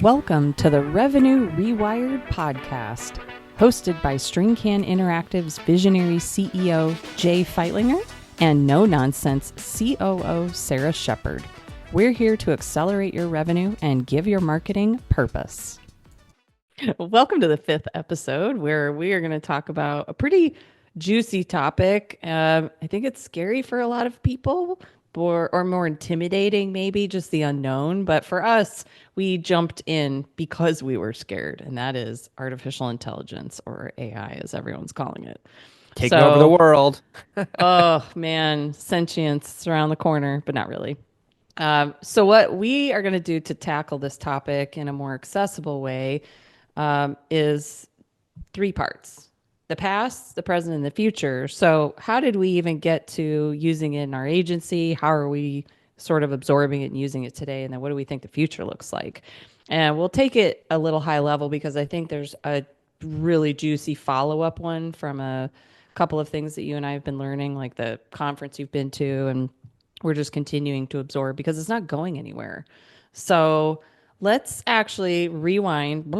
Welcome to the Revenue Rewired podcast, hosted by StringCan Interactive's visionary CEO, Jay Feitlinger, and no-nonsense COO, Sarah Shepard. We're here to accelerate your revenue and give your marketing purpose. Welcome to the 5th episode, where we are going to talk about a pretty juicy topic. I think it's scary for a lot of people, or more intimidating, maybe just the unknown. But for us, we jumped in because we were scared, and that is artificial intelligence, or AI, as everyone's calling it. Taking over the world. Oh, man, sentience is around the corner, but not really. So what we are going to do to tackle this topic in a more accessible way is 3 parts: the past, the present, and the future. So how did we even get to using it in our agency? How are we sort of absorbing it and using it today? And then what do we think the future looks like? And we'll take it a little high level because I think there's a really juicy follow-up one from a couple of things that you and I have been learning, like the conference you've been to, and we're just continuing to absorb because it's not going anywhere. So let's actually rewind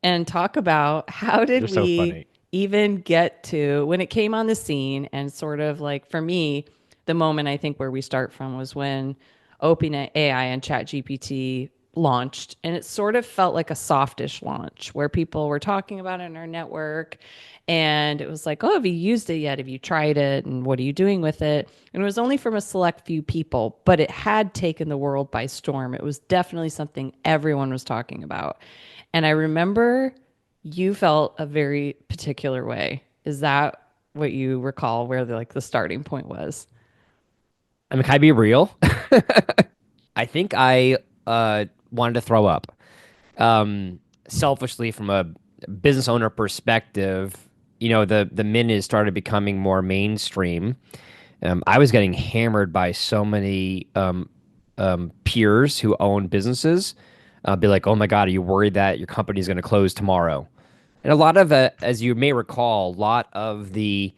and talk about how did we even get to when it came on the scene. And sort of like, for me, the moment I think where we start from was when OpenAI and ChatGPT launched, and it sort of felt like a softish launch where people were talking about it in our network, and it was like, oh, have you used it yet? Have you tried it? And what are you doing with it? And it was only from a select few people, but it had taken the world by storm. It was definitely something everyone was talking about. And I remember you felt a very particular way. Is that what you recall where the starting point was? I mean, can I be real? I think I wanted to throw up. Selfishly, from a business owner perspective, the minute started becoming more mainstream. I was getting hammered by so many peers who own businesses. Be like, "Oh my God, are you worried that your company is going to close tomorrow?" And a lot of, as you may recall, a lot of the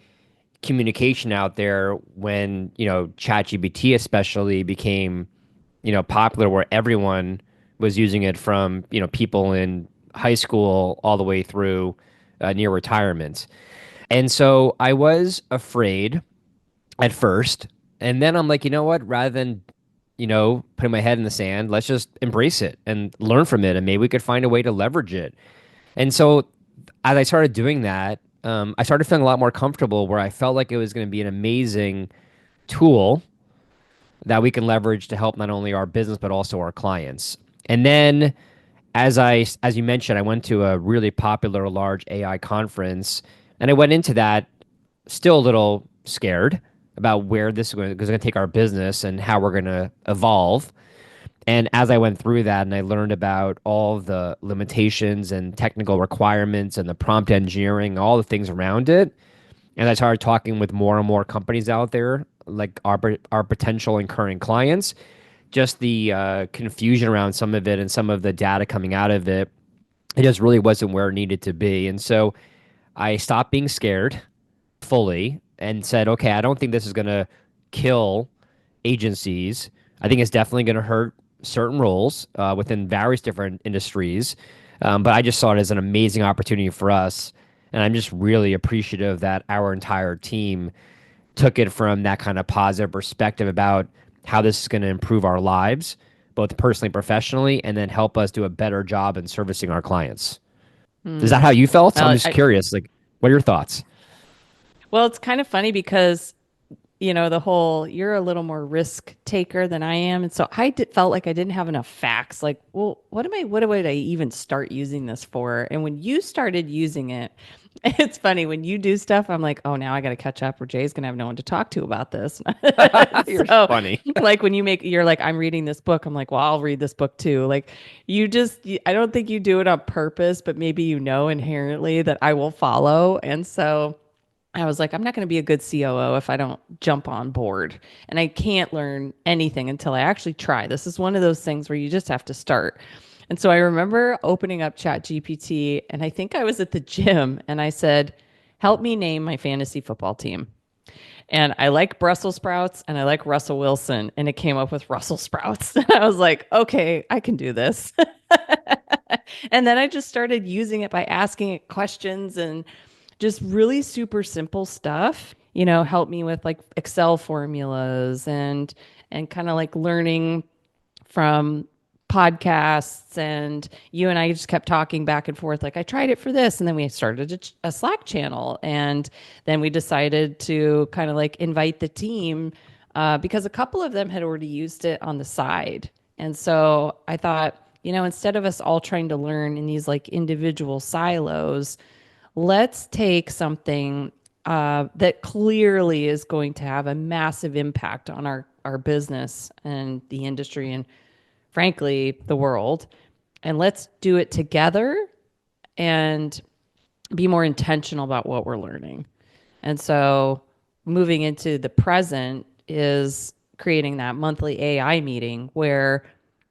communication out there when, ChatGPT especially became, popular, where everyone was using it from, people in high school all the way through near retirement. And so I was afraid at first. And then I'm like, you know what? Rather than, putting my head in the sand, let's just embrace it and learn from it. And maybe we could find a way to leverage it. And so as I started doing that, I started feeling a lot more comfortable, where I felt like it was going to be an amazing tool that we can leverage to help not only our business but also our clients. And then, as you mentioned, I went to a really popular large AI conference, and I went into that still a little scared about where this is going to take our business and how we're going to evolve. And as I went through that and I learned about all the limitations and technical requirements and the prompt engineering, all the things around it, and I started talking with more and more companies out there, like our potential and current clients, just the confusion around some of it and some of the data coming out of it, it just really wasn't where it needed to be. And so I stopped being scared fully and said, okay, I don't think this is going to kill agencies. I think it's definitely going to hurt certain roles within various different industries. But I just saw it as an amazing opportunity for us. And I'm just really appreciative that our entire team took it from that kind of positive perspective about how this is going to improve our lives, both personally and professionally, and then help us do a better job in servicing our clients. Is that how you felt? I'm just curious. Like, what are your thoughts? Well, it's kind of funny because the whole, you're a little more risk taker than I am. And so felt like I didn't have enough facts. Like, well, what would I even start using this for? And when you started using it, it's funny when you do stuff, I'm like, oh, now I got to catch up, or Jay's going to have no one to talk to about this. You're So, funny. like when you're like, I'm reading this book. I'm like, well, I'll read this book too. Like I don't think you do it on purpose, but maybe inherently that I will follow. And so I was like, I'm not going to be a good COO if I don't jump on board. And I can't learn anything until I actually try. This is one of those things where you just have to start. And so I remember opening up ChatGPT, and I think I was at the gym, and I said, help me name my fantasy football team. And I like Brussels sprouts and I like Russell Wilson. And it came up with Russell sprouts. And I was like, okay, I can do this. And then I just started using it by asking it questions and just really super simple stuff, help me with like Excel formulas and kind of like learning from podcasts. And you and I just kept talking back and forth. Like, I tried it for this. And then we started a Slack channel. And then we decided to kind of like invite the team because a couple of them had already used it on the side. And so I thought, instead of us all trying to learn in these like individual silos, let's take something that clearly is going to have a massive impact on our business and the industry and frankly the world, and let's do it together and be more intentional about what we're learning. And so moving into the present is creating that monthly AI meeting where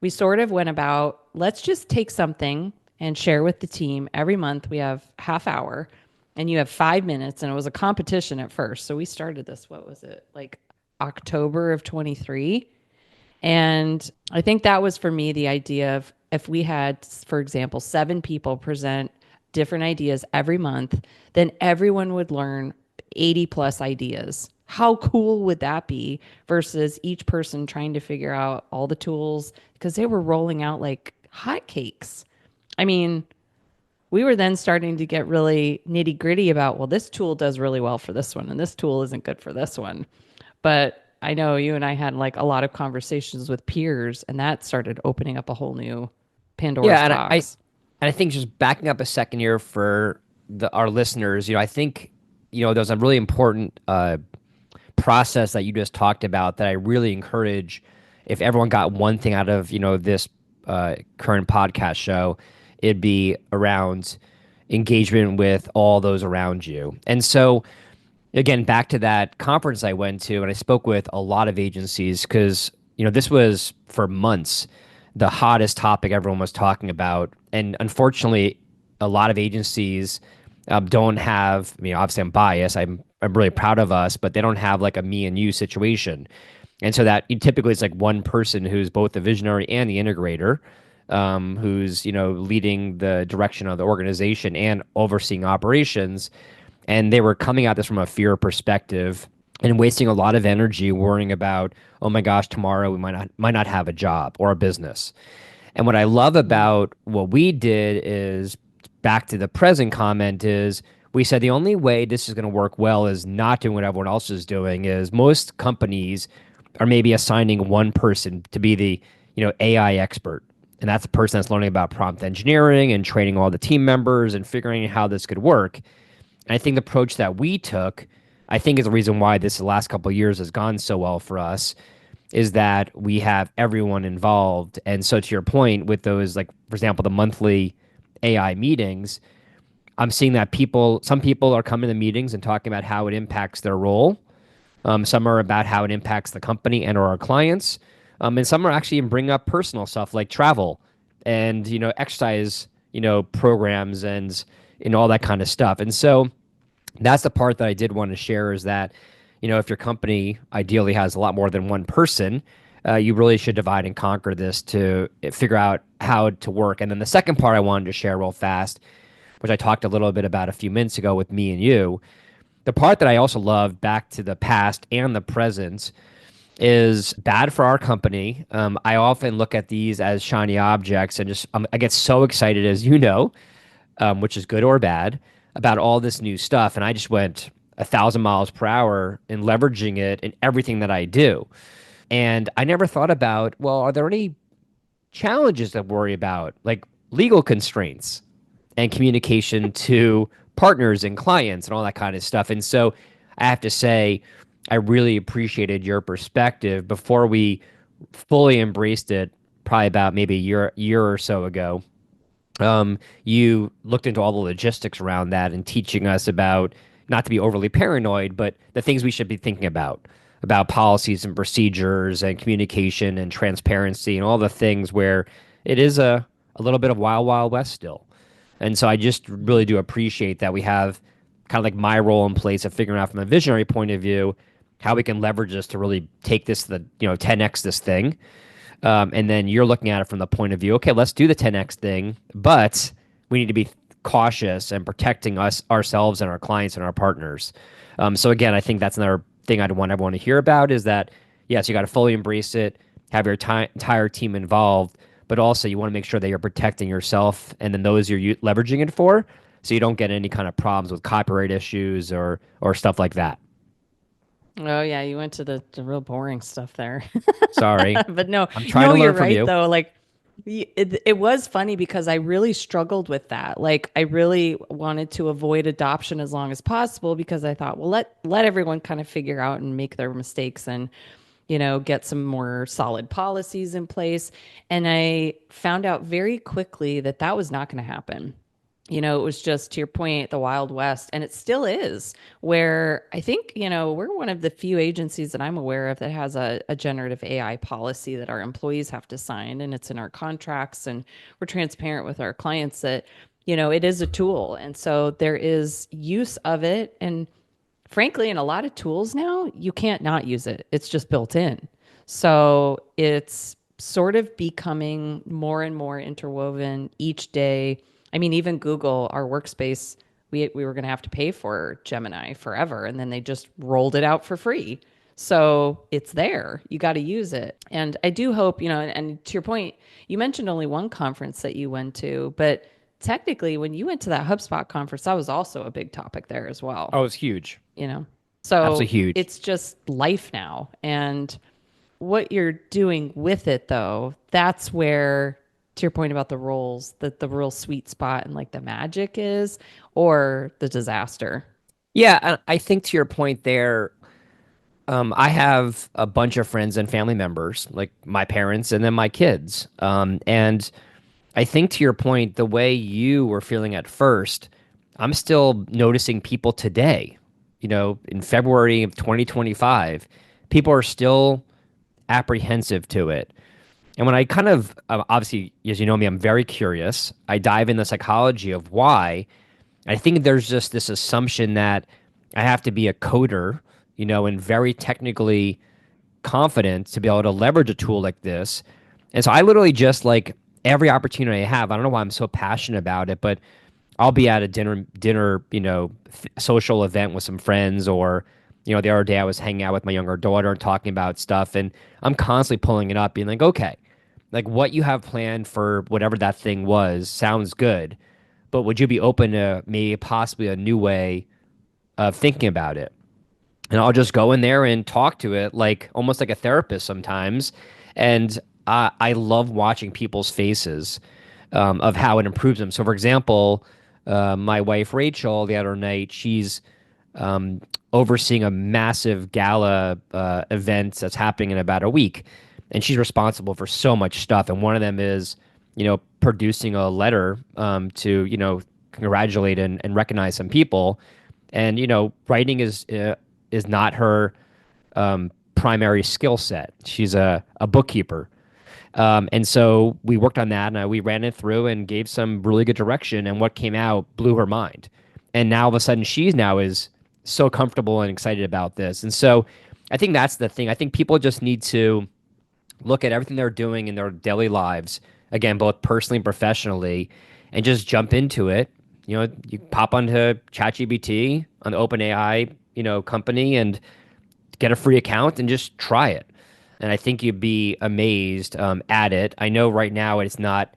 we sort of went about, let's just take something and share with the team. Every month we have half hour and you have 5 minutes, and it was a competition at first. So we started this, what was it? Like October of 23. And I think that was for me the idea of if we had, for example, 7 people present different ideas every month, then everyone would learn 80 plus ideas. How cool would that be versus each person trying to figure out all the tools because they were rolling out like hotcakes? I mean, we were then starting to get really nitty gritty about, well, this tool does really well for this one, and this tool isn't good for this one. But I know you and I had like a lot of conversations with peers, and that started opening up a whole new Pandora's Yeah, and box. and I think just backing up a second here for our listeners, I think there's a really important process that you just talked about that I really encourage. If everyone got one thing out of this current podcast show, it'd be around engagement with all those around you. And so again, back to that conference I went to, and I spoke with a lot of agencies because this was for months the hottest topic everyone was talking about, and unfortunately, a lot of agencies don't have. I mean, obviously, I'm biased. I'm really proud of us, but they don't have like a me and you situation, and so that typically it's like one person who's both the visionary and the integrator. Who's leading the direction of the organization and overseeing operations, and they were coming at this from a fear perspective and wasting a lot of energy worrying about, oh my gosh, tomorrow we might not have a job or a business. And what I love Mm. about what we did is back to the present comment is we said the only way this is going to work well is not doing what everyone else is doing. Is most companies are maybe assigning one person to be the AI expert, and that's the person that's learning about prompt engineering and training all the team members and figuring out how this could work. And I think the approach that we took, I think, is the reason why this the last couple of years has gone so well for us, is that we have everyone involved. And so, to your point, with those, like for example, the monthly AI meetings, I'm seeing that some people are coming to meetings and talking about how it impacts their role. Some are about how it impacts the company and or our clients, and some are actually bringing up personal stuff like travel and exercise programs and all that kind of stuff. And so that's the part that I did want to share is that, if your company ideally has a lot more than one person, you really should divide and conquer this to figure out how to work. And then the second part I wanted to share real fast, which I talked a little bit about a few minutes ago with me and you, the part that I also love back to the past and the present is bad for our company. I often look at these as shiny objects and just I get so excited, as you know, which is good or bad, about all this new stuff. And I just went 1,000 miles per hour in leveraging it in everything that I do. And I never thought about, well, are there any challenges to worry about, like legal constraints and communication to partners and clients and all that kind of stuff. And so I have to say, I really appreciated your perspective before we fully embraced it, probably about maybe a year or so ago. You looked into all the logistics around that and teaching us about not to be overly paranoid, but the things we should be thinking about policies and procedures and communication and transparency and all the things where it is a little bit of wild, wild west still. And so I just really do appreciate that we have kind of like my role in place of figuring out from a visionary point of view how we can leverage this to really take this to the 10x this thing. And then you're looking at it from the point of view, okay, let's do the 10x thing, but we need to be cautious and protecting us ourselves and our clients and our partners. So again, I think that's another thing I'd want everyone to hear about is that yes, you got to fully embrace it, have your entire team involved, but also you want to make sure that you're protecting yourself and then those you're leveraging it for, so you don't get any kind of problems with copyright issues or stuff like that. Oh yeah, you went to the real boring stuff there. Sorry, But no, I'm trying no, to you're learn from right you. though. Like it was funny because I really struggled with that. Like I really wanted to avoid adoption as long as possible because I thought, well, let everyone kind of figure out and make their mistakes and get some more solid policies in place. And I found out very quickly that that was not going to happen. It was just to your point, the Wild West, and it still is, where I think, we're one of the few agencies that I'm aware of that has a generative AI policy that our employees have to sign, and it's in our contracts, and we're transparent with our clients that, it is a tool. And so there is use of it. And frankly, in a lot of tools now, you can't not use it. It's just built in. So it's sort of becoming more and more interwoven each day. I mean, even Google, our workspace, we were going to have to pay for Gemini forever, and then they just rolled it out for free. So it's there. You got to use it. And I do hope, and to your point, you mentioned only one conference that you went to, but technically, when you went to that HubSpot conference, that was also a big topic there as well Oh, it's huge. you know? So Absolutely huge. it's just life now. And what you're doing with it, though, that's where, to your point about the roles, that the real sweet spot and like the magic is, or the disaster. Yeah, I think to your point there, I have a bunch of friends and family members, like my parents and then my kids. And I think to your point, the way you were feeling at first, I'm still noticing people today, in February of 2025, people are still apprehensive to it. And when I kind of, obviously, as you know me, I'm very curious. I dive in the psychology of why. I think there's just this assumption that I have to be a coder, and very technically confident to be able to leverage a tool like this. And so I literally just like every opportunity I have, I don't know why I'm so passionate about it, but I'll be at a dinner, social event with some friends, or, the other day I was hanging out with my younger daughter and talking about stuff, and I'm constantly pulling it up, being like, okay, like what you have planned for whatever that thing was sounds good, but would you be open to maybe possibly a new way of thinking about it? And I'll just go in there and talk to it like almost like a therapist sometimes. And I love watching people's faces of how it improves them. So, for example, my wife Rachel the other night, she's um, overseeing a massive gala event that's happening in about a week, and she's responsible for so much stuff. And one of them is, producing a letter to congratulate and recognize some people. And writing is not her primary skill set. She's a bookkeeper. And so we worked on that, and we ran it through and gave some really good direction. And what came out blew her mind. And now all of a sudden, she's now is so comfortable and excited about this. And so I think that's the thing. I think people just need to look at everything they're doing in their daily lives, again, both personally and professionally, and just jump into it. You pop onto ChatGPT on the OpenAI, company, and get a free account and just try it. And I think you'd be amazed at it. I know right now it's not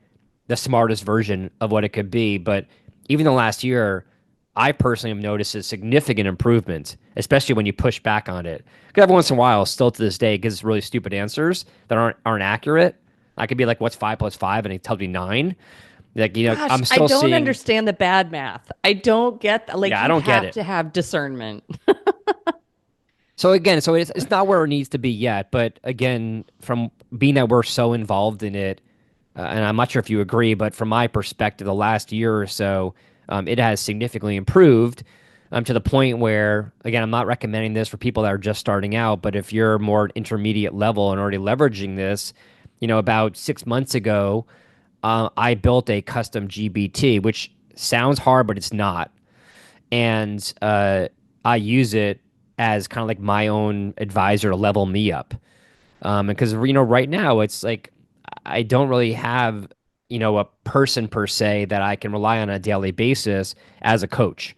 the smartest version of what it could be, but even the last year, I personally have noticed a significant improvement, especially when you push back on it. Because every once in a while, still to this day, it gives really stupid answers that aren't accurate. I could be like, "What's 5 + 5?" and it tells me 9. Like, Gosh, I'm I still don't seeing. understand the bad math. I don't get that. Like, Yeah, I you don't get have it. to have discernment. So again, so it's not where it needs to be yet, but again, from being that we're so involved in it, and I'm not sure if you agree, but from my perspective, the last year or so, it has significantly improved to the point where, again, I'm not recommending this for people that are just starting out, but if you're more intermediate level and already leveraging this, about 6 months ago, I built a custom GBT, which sounds hard, but it's not. and I use it as kind of like my own advisor to level me up. Because right now it's like I don't really have a person per se that I can rely on a daily basis as a coach.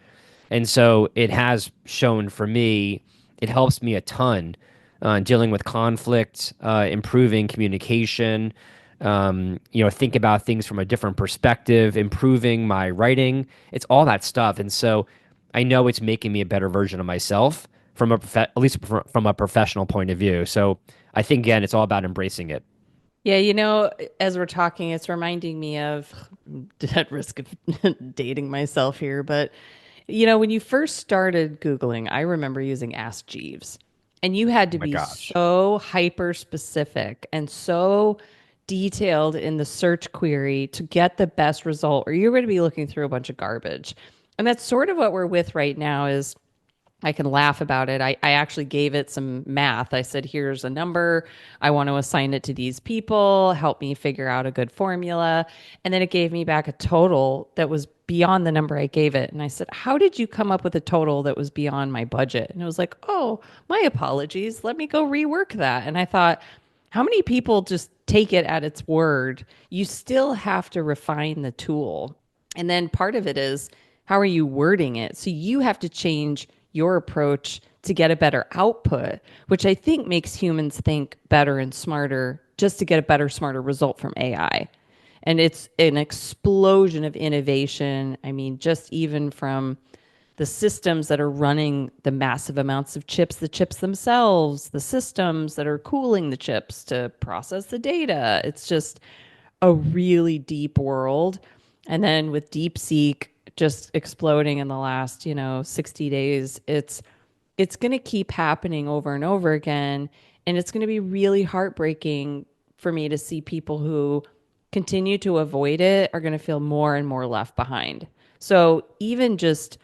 And so it has shown for me, it helps me a ton dealing with conflict, improving communication, think about things from a different perspective, improving my writing. It's all that stuff. And so I know it's making me a better version of myself at least from a professional point of view. So I think, again, it's all about embracing it. Yeah, as we're talking, it's reminding me of at risk of dating myself here, but when you first started Googling, I remember using Ask Jeeves, and you had Oh to my be gosh. so hyper specific and so detailed in the search query to get the best result, or you're going to be looking through a bunch of garbage. And that's sort of what we're with right now is I can laugh about it. I actually gave it some math. I said, here's a number. I want to assign it to these people. Help me figure out a good formula. And then it gave me back a total that was beyond the number I gave it. And I said, how did you come up with a total that was beyond my budget? And it was like, oh, my apologies. Let me go rework that. And I thought, how many people just take it at its word? You still have to refine the tool. And then part of it is, how are you wording it? So you have to change your approach to get a better output, which I think makes humans think better and smarter just to get a better, smarter result from AI. And it's an explosion of innovation. I mean, just even from the systems that are running the massive amounts of chips, the chips themselves, the systems that are cooling the chips to process the data. It's just a really deep world. And then with DeepSeek just exploding in the last, 60 days, it's going to keep happening over and over again, and it's going to be really heartbreaking for me to see people who continue to avoid it are going to feel more and more left behind. So even just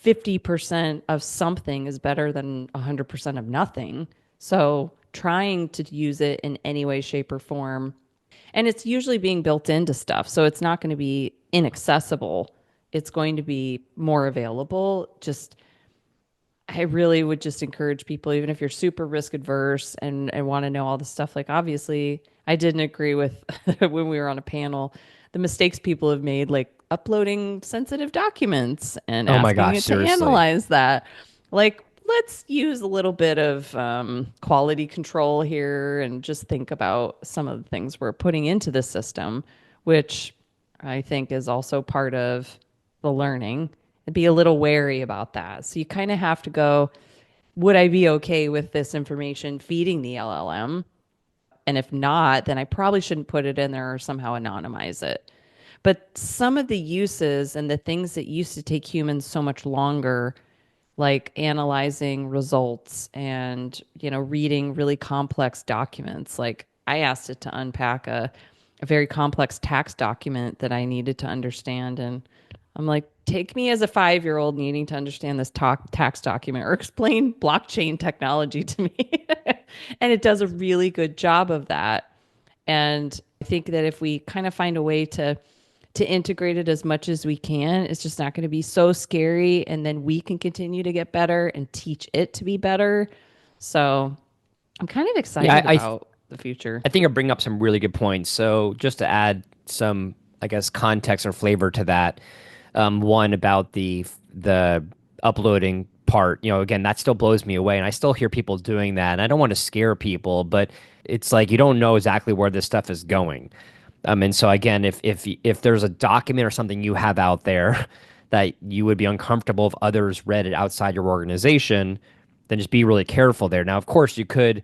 50% of something is better than 100% of nothing. So trying to use it in any way, shape, or form, and it's usually being built into stuff. So it's not going to be inaccessible. It's going to be more available. Just, I really would just encourage people, even if you're super risk adverse and want to know all the stuff, like obviously I didn't agree with when we were on a panel, the mistakes people have made, like uploading sensitive documents and Oh my asking gosh, it to seriously. analyze that. Like, let's use a little bit of quality control here and just think about some of the things we're putting into the system, which I think is also part of the learning. And be a little wary about that. So you kind of have to go, would I be okay with this information feeding the LLM? And if not, then I probably shouldn't put it in there or somehow anonymize it. But some of the uses and the things that used to take humans so much longer, like analyzing results and, reading really complex documents. Like I asked it to unpack a very complex tax document that I needed to understand. And I'm like, take me as a 5-year-old needing to understand this tax document or explain blockchain technology to me. And it does a really good job of that. And I think that if we kind of find a way to integrate it as much as we can, it's just not going to be so scary. And then we can continue to get better and teach it to be better. So I'm kind of Yeah, excited about the future. I think you're bringing up some really good points. So just to add some, I guess, context or flavor to that, one about the uploading part, again, that still blows me away, and I still hear people doing that, and I don't want to scare people, but it's like you don't know exactly where this stuff is going. And so again, if there's a document or something you have out there that you would be uncomfortable if others read it outside your organization, then just be really careful there. Now, of course, you could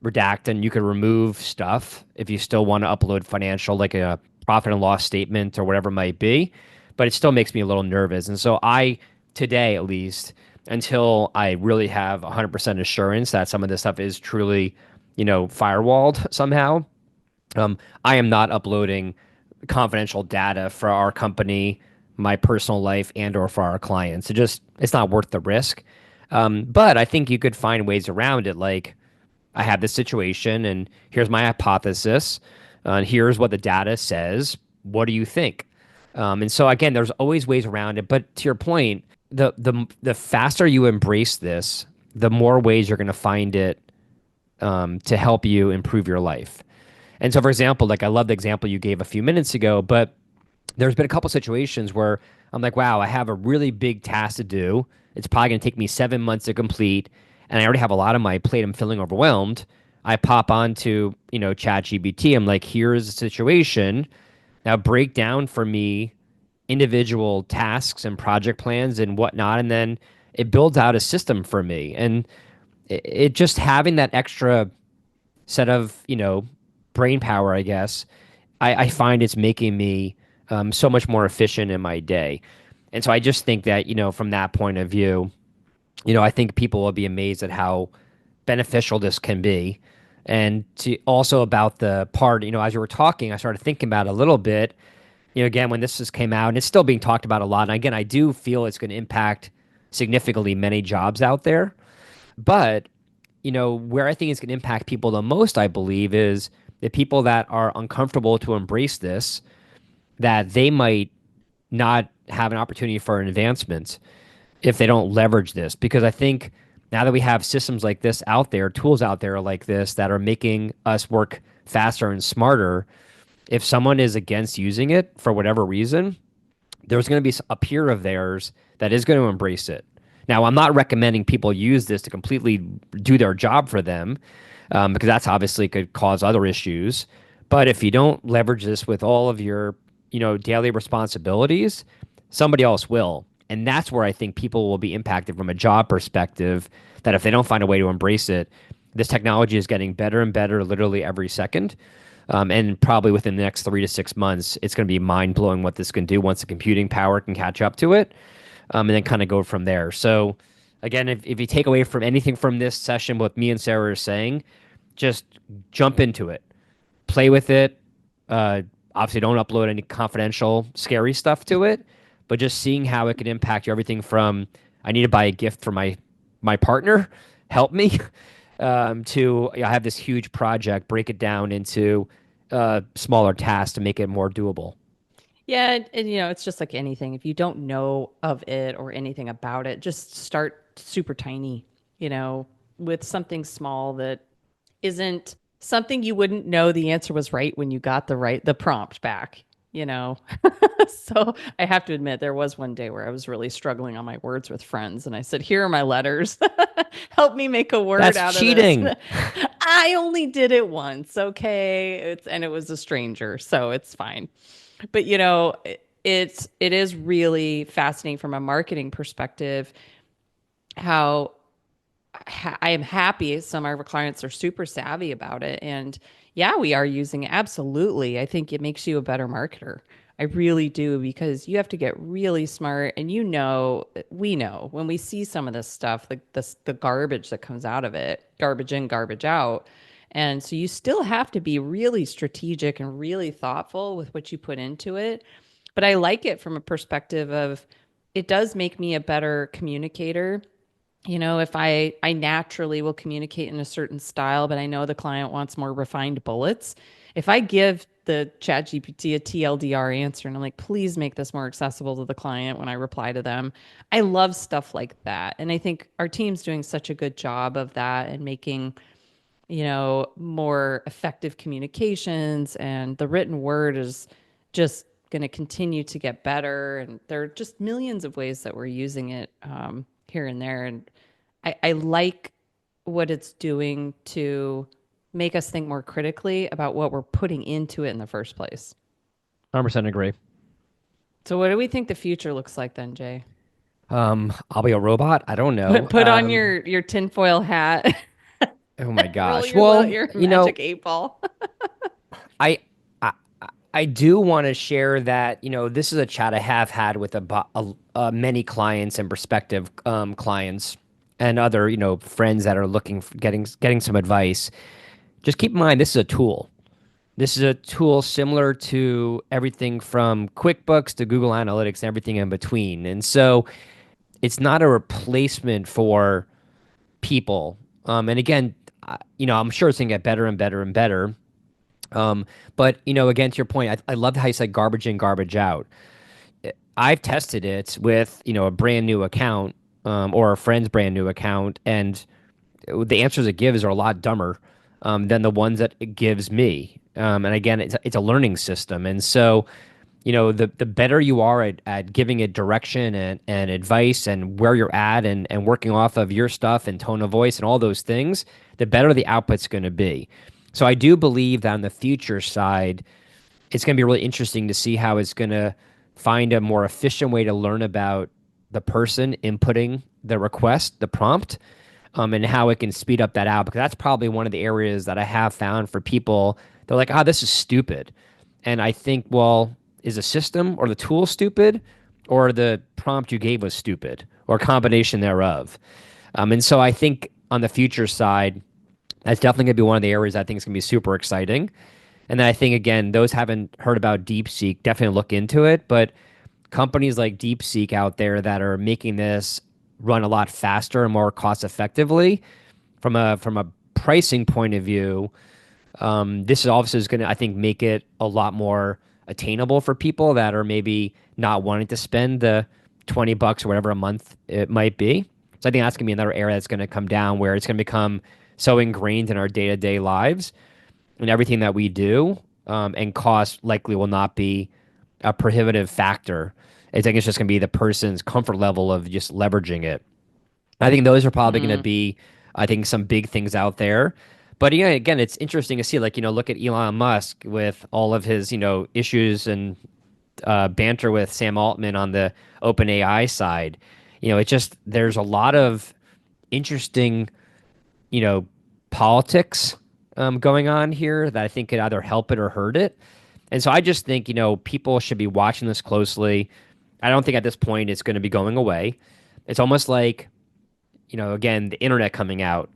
redact and you could remove stuff if you still want to upload financial, like a profit and loss statement or whatever it might be. But it still makes me a little nervous. And so today at least, until I really have 100% assurance that some of this stuff is truly, firewalled somehow, I am not uploading confidential data for our company, my personal life, and or for our clients. It's not worth the risk. But I think you could find ways around it, like I have this situation, and here's my hypothesis, and here's what the data says. What do you think? And so again, there's always ways around it. But to your point, the faster you embrace this, the more ways you're going to find it to help you improve your life. And so, for example, like I love the example you gave a few minutes ago, but there's been a couple situations where I'm like, wow, I have a really big task to do. It's probably going to take me 7 months to complete, and I already have a lot on my plate. I'm feeling overwhelmed. I pop onto, ChatGPT. I'm like, here's the situation. Now break down for me individual tasks and project plans and whatnot, and then it builds out a system for me. And it just having that extra set of, brain power, I guess, I find it's making me so much more efficient in my day. And so I just think that, from that point of view, I think people will be amazed at how beneficial this can be. And to also about the part, as you were talking, I started thinking about it a little bit. Again, when this just came out, and it's still being talked about a lot. And again, I do feel it's going to impact significantly many jobs out there. But, where I think it's going to impact people the most, I believe, is the people that are uncomfortable to embrace this, that they might not have an opportunity for an advancement if they don't leverage this. Because I think now that we have systems like this out there, tools out there like this that are making us work faster and smarter, if someone is against using it for whatever reason, there's going to be a peer of theirs that is going to embrace it. Now, I'm not recommending people use this to completely do their job for them, because that's obviously could cause other issues. But if you don't leverage this with all of your, daily responsibilities, somebody else will. And that's where I think people will be impacted from a job perspective, that if they don't find a way to embrace it, this technology is getting better and better literally every second. And probably within the next 3 to 6 months, it's going to be mind blowing what this can do once the computing power can catch up to it, and then kind of go from there. So, again, if you take away from anything from this session, what me and Sarah are saying, just jump into it, play with it. Uh, Obviously, don't upload any confidential, scary stuff to it, but just seeing how it can impact you. Everything from I need to buy a gift for my partner, help me, to I have this huge project, break it down into smaller tasks to make it more doable. Yeah, and it's just like anything. If you don't know of it or anything about it, just start super tiny, with something small that isn't something you wouldn't know the answer was right when you got the prompt back, you know. So I have to admit there was one day where I was really struggling on my words with friends and I said, "Here are my letters. Help me make a word That's out of this." cheating. I only did it once, okay? And it was a stranger, so it's fine. But it is really fascinating from a marketing perspective how I am happy some of our clients are super savvy about it. And yeah, we are using it. Absolutely. I think it makes you a better marketer. I really do because you have to get really smart. And we know when we see some of this stuff, the garbage that comes out of it, garbage in, garbage out. And so you still have to be really strategic and really thoughtful with what you put into it. But I like it from a perspective of it does make me a better communicator. If I naturally will communicate in a certain style, but I know the client wants more refined bullets. If I give the chat GPT a TLDR answer and I'm like, please make this more accessible to the client when I reply to them. I love stuff like that. And I think our team's doing such a good job of that and making, more effective communications, and the written word is just going to continue to get better. And there are just millions of ways that we're using it here and there. And I like what it's doing to make us think more critically about what we're putting into it in the first place. 100% agree. So what do we think the future looks like then, Jay? I'll be a robot. I don't know. Put on your tinfoil hat, Oh my roll gosh. your Well, your magic 8 ball. I I I do want to share that, this is a chat I have had with many clients and prospective clients and other, friends that are looking for getting some advice. Just keep in mind this is a tool. This is a tool similar to everything from QuickBooks to Google Analytics and everything in between. And so it's not a replacement for people. And again, I'm sure it's going to get better and better and better. Um, but again, to your point, I love how you said garbage in, garbage out. I've tested it with, a brand new account, or a friend's brand new account, and the answers it gives are a lot dumber, than the ones that it gives me. And again, it's a learning system. And so, the better you are at giving it direction and advice and where you're at and working off of your stuff and tone of voice and all those things, the better the output's going to be. So I do believe that on the future side, it's going to be really interesting to see how it's going to find a more efficient way to learn about the person inputting the request, the prompt, and how it can speed up that out. Because that's probably one of the areas that I have found for people. They're like, oh, this is stupid. And I think, well, is the system or the tool stupid, or the prompt you gave was stupid, or a combination thereof? And so I think on the future side, that's definitely going to be one of the areas I think is going to be super exciting. And then I think, again, those haven't heard about DeepSeek, definitely look into it. But companies like DeepSeek out there that are making this run a lot faster and more cost effectively from a pricing point of view, this is obviously is going to, I think, make it a lot more attainable for people that are maybe not wanting to spend the $20 or whatever a month it might be. So I think that's going to be another area that's going to come down where it's going to become so ingrained in our day-to-day lives and everything that we do, and cost likely will not be a prohibitive factor. I think it's just going to be the person's comfort level of just leveraging it. I think those are probably going to Mm, be, I think, some big things out there. But yeah, again, it's interesting to see, like, look at Elon Musk with all of his, issues and banter with Sam Altman on the OpenAI side. It just, there's a lot of interesting, you know, politics going on here that I think could either help it or hurt it. And so I just think, people should be watching this closely. I don't think at this point it's going to be going away. It's almost like, again, the internet coming out.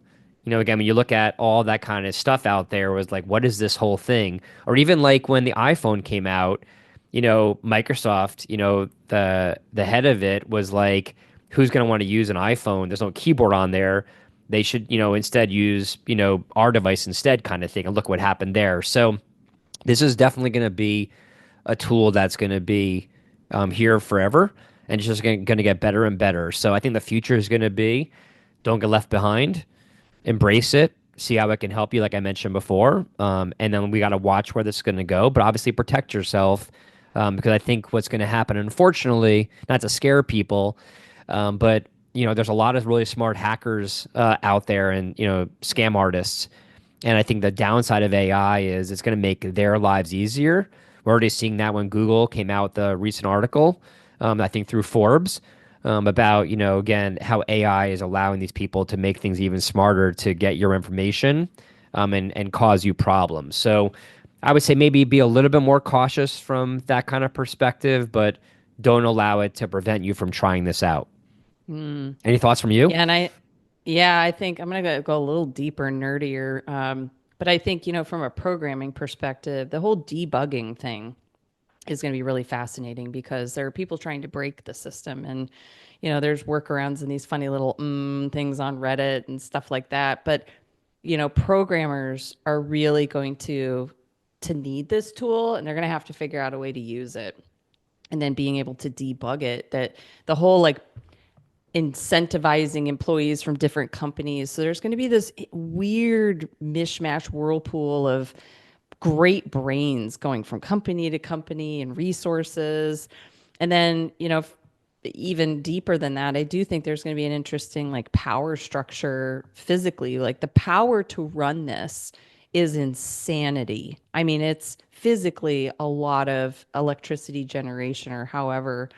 Again, when you look at all that kind of stuff out there, was like, what is this whole thing? Or even like when the iPhone came out, Microsoft, the head of it was like, who's going to want to use an iPhone? There's no keyboard on there. They should, instead use, our device instead, kind of thing. And look what happened there. So this is definitely going to be a tool that's going to be here forever, and it's just going to get better and better. So I think the future is going to be, don't get left behind, embrace it, see how it can help you, like I mentioned before. And then we got to watch where this is going to go, but obviously protect yourself, because I think what's going to happen, unfortunately, not to scare people, but there's a lot of really smart hackers out there, and scam artists. And I think the downside of AI is it's going to make their lives easier. We're already seeing that when Google came out with the recent article, I think through Forbes, about, again, how AI is allowing these people to make things even smarter to get your information, and cause you problems. So I would say maybe be a little bit more cautious from that kind of perspective, but don't allow it to prevent you from trying this out. mm. Any thoughts from you? Yeah, yeah, I think I'm gonna go a little deeper, nerdier. But I think, from a programming perspective, the whole debugging thing is going to be really fascinating because there are people trying to break the system, and there's workarounds and these funny little things on Reddit and stuff like that. But programmers are really going to need this tool, and they're going to have to figure out a way to use it, and then being able to debug it. That the whole like incentivizing employees from different companies. So there's going to be this weird mishmash whirlpool of great brains going from company to company and resources. And then, even deeper than that, I do think there's going to be an interesting like power structure physically. Like the power to run this is insanity. I mean, it's physically a lot of electricity generation, or however,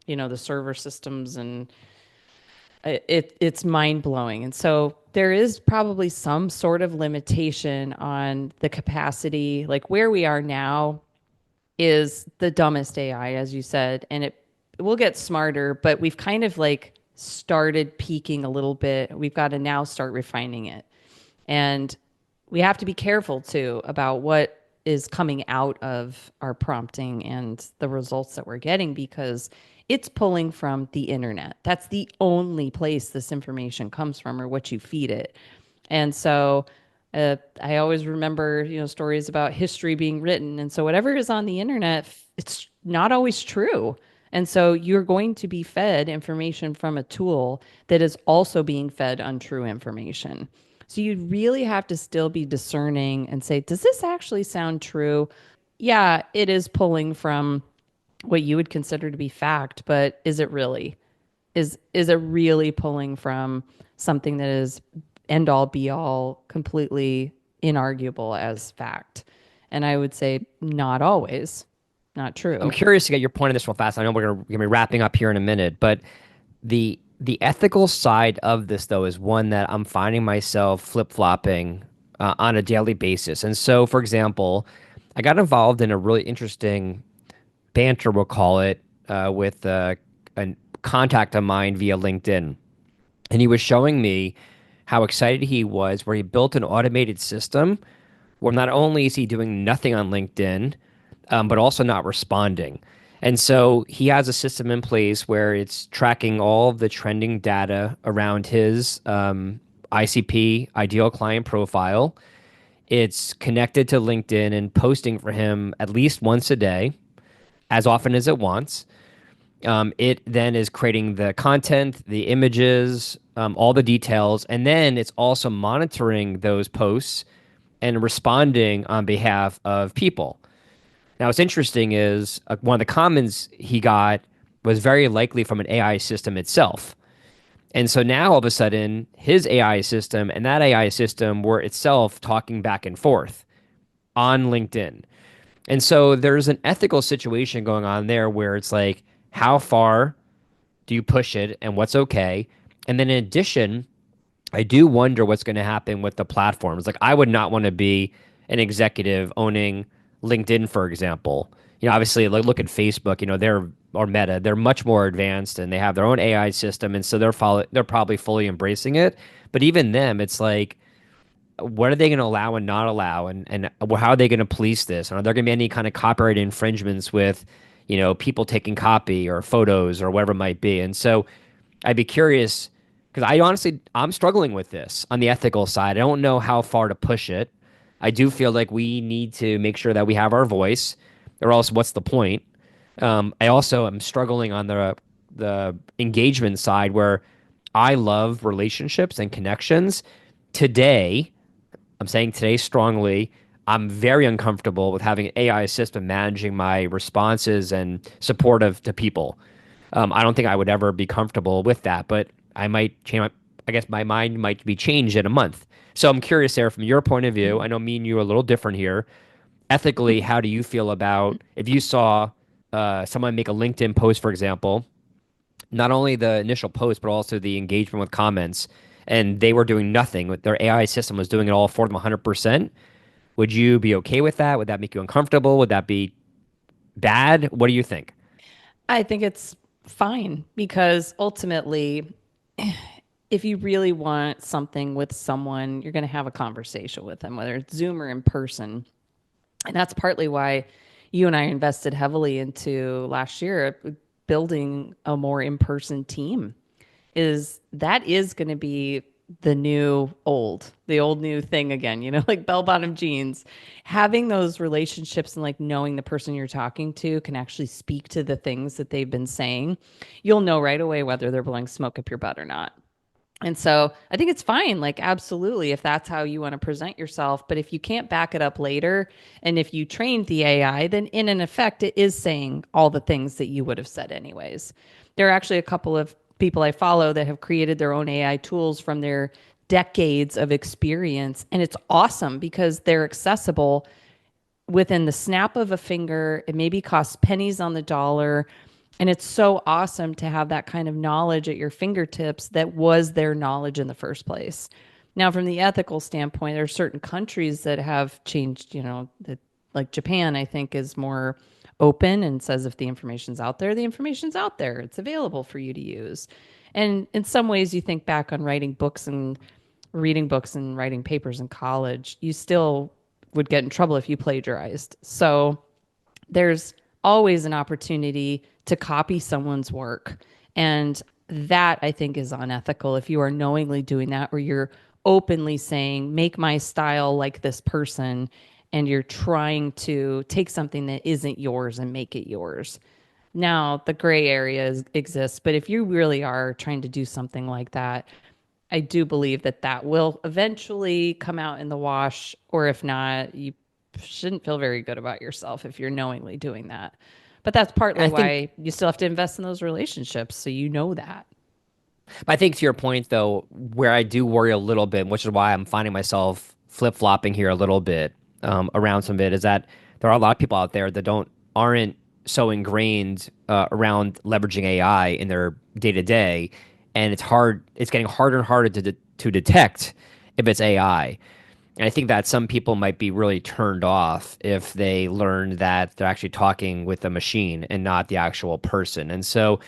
the server systems, and it's mind blowing. And so there is probably some sort of limitation on the capacity. Like where we are now is the dumbest AI, as you said, and it will get smarter, but we've kind of like started peaking a little bit. We've got to now start refining it. And we have to be careful too about what is coming out of our prompting and the results that we're getting, because it's pulling from the internet. That's the only place this information comes from, or what you feed it. And so I always remember, stories about history being written. And so whatever is on the internet, it's not always true. And so you're going to be fed information from a tool that is also being fed untrue information. So you really have to still be discerning and say, does this actually sound true? Yeah, it is pulling from what you would consider to be fact, but is it really? Is it really pulling from something that is end all be all completely inarguable as fact? And I would say not always, not I'm true. curious to get your point on this real fast. I know gonna be wrapping up here in a minute, but the ethical side of this though is one that I'm finding myself flip-flopping on a daily basis. And so, for example, I got involved in a really interesting banter, we'll call it, with a contact of mine via LinkedIn. And he was showing me how excited he was, where he built an automated system where not only is he doing nothing on LinkedIn, but also not responding. And so he has a system in place where it's tracking all of the trending data around his ICP, ideal client profile. It's connected to LinkedIn and posting for him at least once a day, as often as it wants. It then is creating the content, the images, all the details, and then it's also monitoring those posts and responding on behalf of people. Now, what's interesting is one of the comments he got was very likely from an AI system itself. And so now all of a sudden, his AI system and that AI system were itself talking back and forth on LinkedIn. And so there's an ethical situation going on there where it's like, how far do you push it and what's okay? And then in addition, I do wonder what's going to happen with the platforms. Like, I would not want to be an executive owning LinkedIn, for example. Obviously, like look at Facebook. They're or Meta. They're much more advanced and they have their own AI system, and so they're probably fully embracing it. But even them, it's like, what are they going to allow and not allow, and how are they going to police this? And are there going to be any kind of copyright infringements with, people taking copy or photos or whatever it might be? And so I'd be curious because I'm struggling with this on the ethical side. I don't know how far to push it. I do feel like we need to make sure that we have our voice, or else what's the point? I also am struggling on the engagement side where I love relationships and connections. Today, I'm saying today strongly, I'm very uncomfortable with having an AI system managing my responses and supportive to people. I don't think I would ever be comfortable with that, but I might change. I guess my mind might be changed in a month. So I'm curious, Sarah, from your point of view. I know me and you are a little different here. Ethically, how do you feel about if you saw someone make a LinkedIn post, for example, not only the initial post, but also the engagement with comments, and they were doing nothing, with their AI system was doing it all for them 100%? Would you be okay with that? Would that make you uncomfortable? Would that be bad? What do you think? I think it's fine because ultimately, if you really want something with someone, you're going to have a conversation with them, whether it's Zoom or in person. And that's partly why you and I invested heavily into last year building a more in-person team. Is that is going to be the old new thing again, like bell bottom jeans. Having those relationships and like knowing the person you're talking to can actually speak to the things that they've been saying, you'll know right away whether they're blowing smoke up your butt or not. And so I think it's fine, like, absolutely, if that's how you want to present yourself. But if you can't back it up later, and if you trained the AI, then in an effect, it is saying all the things that you would have said anyways. There are actually a couple of people I follow that have created their own AI tools from their decades of experience. And it's awesome because they're accessible within the snap of a finger. It maybe costs pennies on the dollar. And it's so awesome to have that kind of knowledge at your fingertips that was their knowledge in the first place. Now, from the ethical standpoint, there are certain countries that have changed, that, like Japan, I think, is more open and says if the information's out there, the information's out there. It's available for you to use. And in some ways, you think back on writing books and reading books and writing papers in college, you still would get in trouble if you plagiarized. So there's always an opportunity to copy someone's work. And that I think is unethical if you are knowingly doing that, or you're openly saying, make my style like this person, and you're trying to take something that isn't yours and make it yours. Now, the gray area exists, but if you really are trying to do something like that, I do believe that that will eventually come out in the wash, or if not, you shouldn't feel very good about yourself if you're knowingly doing that. But that's partly I think why you still have to invest in those relationships, so you know that. I think to your point though, where I do worry a little bit, which is why I'm finding myself flip-flopping here a little bit around some of it, is that there are a lot of people out there that aren't so ingrained around leveraging AI in their day-to-day, and it's getting harder and harder to detect if it's AI. And I think that some people might be really turned off if they learn that they're actually talking with a machine and not the actual person. And so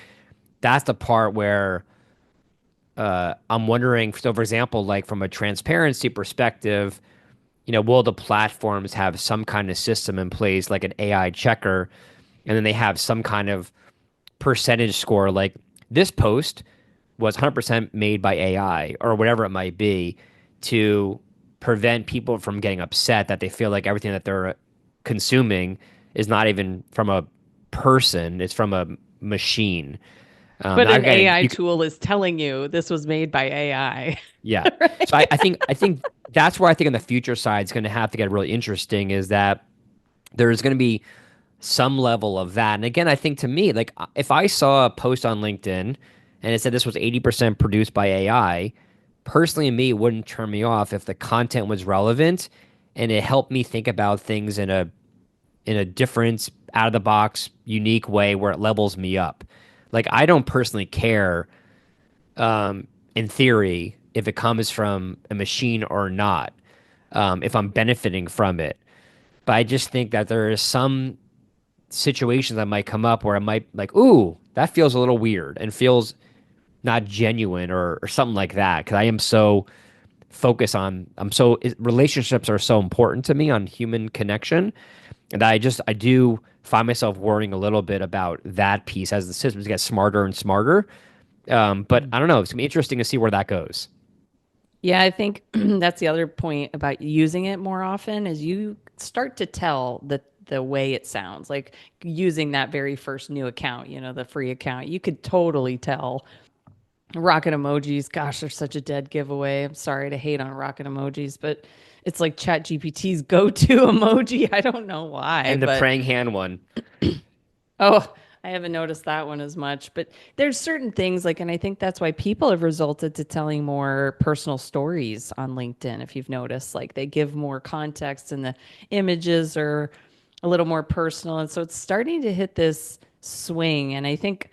that's the part where I'm wondering, so for example, like from a transparency perspective, will the platforms have some kind of system in place, like an AI checker, and then they have some kind of percentage score, like this post was 100% made by AI or whatever it might be, to prevent people from getting upset that they feel like everything that they're consuming is not even from a person, it's from a machine. But Now, an again, AI tool is telling you this was made by AI. yeah. So I think that's where I think on the future side is going to have to get really interesting is that there's going to be some level of that. And again, I think to me, like if I saw a post on LinkedIn and it said this was 80% produced by AI, personally, me, it wouldn't turn me off if the content was relevant and it helped me think about things in a different, out of the box, unique way where it levels me up. Like I don't personally care in theory, if it comes from a machine or not, if I'm benefiting from it. But I just think that there are some situations that might come up where I might like, ooh, that feels a little weird and feels not genuine or something like that. Because I am so focused on, relationships are so important to me on human connection. And I do find myself worrying a little bit about that piece as the systems get smarter and smarter. But I don't know. It's gonna be interesting to see where that goes. Yeah, I think that's the other point about using it more often is you start to tell the way it sounds. Like using that very first new account, the free account, you could totally tell. Rocket emojis, gosh, they're such a dead giveaway. I'm sorry to hate on rocket emojis, but it's like ChatGPT's go-to emoji. I don't know why, And the but praying hand one. oh, I haven't noticed that one as much, but there's certain things like, and I think that's why people have resulted to telling more personal stories on LinkedIn. If you've noticed, like they give more context and the images are a little more personal. And so it's starting to hit this swing. And I think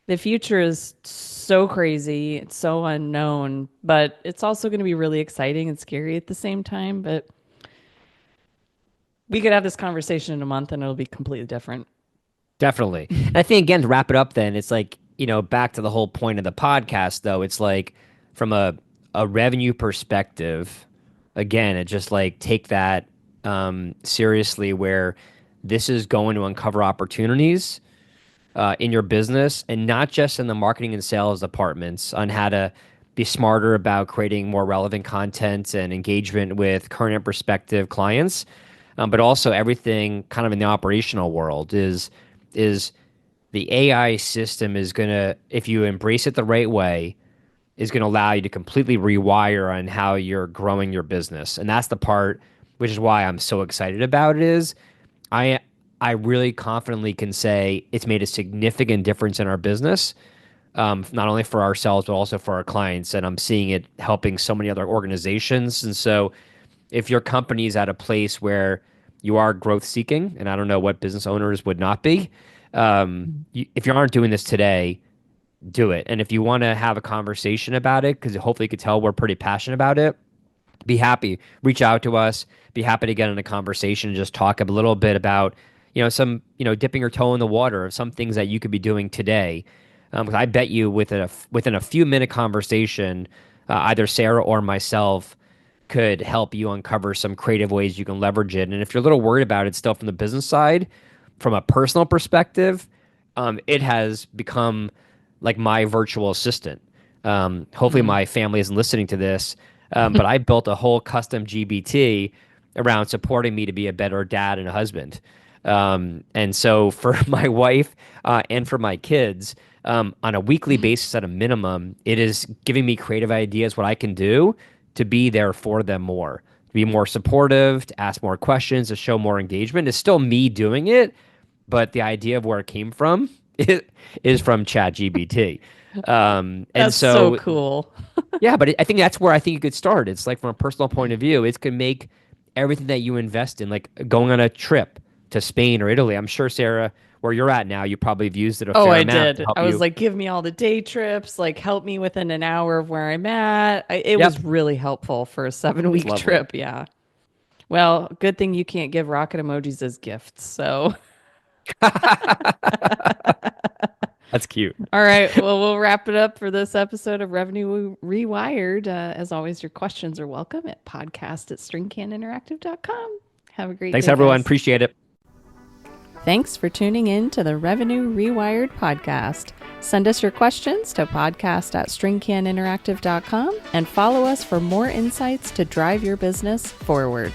the future is so crazy. It's so unknown, but it's also going to be really exciting and scary at the same time. But we could have this conversation in a month and it'll be completely different. Definitely. And I think again to wrap it up then, it's like, back to the whole point of the podcast though, it's like from a revenue perspective, again, it just like take that seriously where this is going to uncover opportunities in your business and not just in the marketing and sales departments on how to be smarter about creating more relevant content and engagement with current and prospective clients, but also everything kind of in the operational world is the AI system is gonna, if you embrace it the right way, is going to allow you to completely rewire on how you're growing your business. And that's the part which is why I'm so excited about it is I I really confidently can say it's made a significant difference in our business, not only for ourselves but also for our clients. And I'm seeing it helping so many other organizations. And so, if your company is at a place where you are growth seeking, and I don't know what business owners would not be, if you aren't doing this today, do it. And if you want to have a conversation about it, because hopefully you could tell we're pretty passionate about it, be happy. Reach out to us. Be happy to get in a conversation and just talk a little bit about, some, dipping your toe in the water of some things that you could be doing today. 'Cause I bet you within a few minute conversation, either Sarah or myself could help you uncover some creative ways you can leverage it. And if you're a little worried about it still from the business side, from a personal perspective, it has become like my virtual assistant. Hopefully, Mm. my family isn't listening to this, but I built a whole custom GBT around supporting me to be a better dad and a husband. And so for my wife and for my kids, on a weekly basis at a minimum, it is giving me creative ideas what I can do to be there for them more, to be more supportive, to ask more questions, to show more engagement. It's still me doing it, but the idea of where it came from is from ChatGPT. And That's so so cool. yeah, but I think that's where I think you could start. It's like from a personal point of view, it can make everything that you invest in, like going on a trip to Spain or Italy. I'm sure, Sarah, where you're at now, you probably have used it a Oh, fair I amount to did. help I was you. like, give me all the day trips, like help me within an hour of where I'm at. It was Yep, really helpful for a it's 7 week lovely. trip. Yeah. Well, good thing you can't give rocket emojis as gifts. So, That's cute. all right. Well, we'll wrap it up for this episode of Revenue Rewired. As always, your questions are welcome at podcast@stringcaninteractive.com. Have a great Thanks, day, everyone. guys. Appreciate it. Thanks for tuning in to the Revenue Rewired podcast. Send us your questions to podcast@stringcaninteractive.com and follow us for more insights to drive your business forward.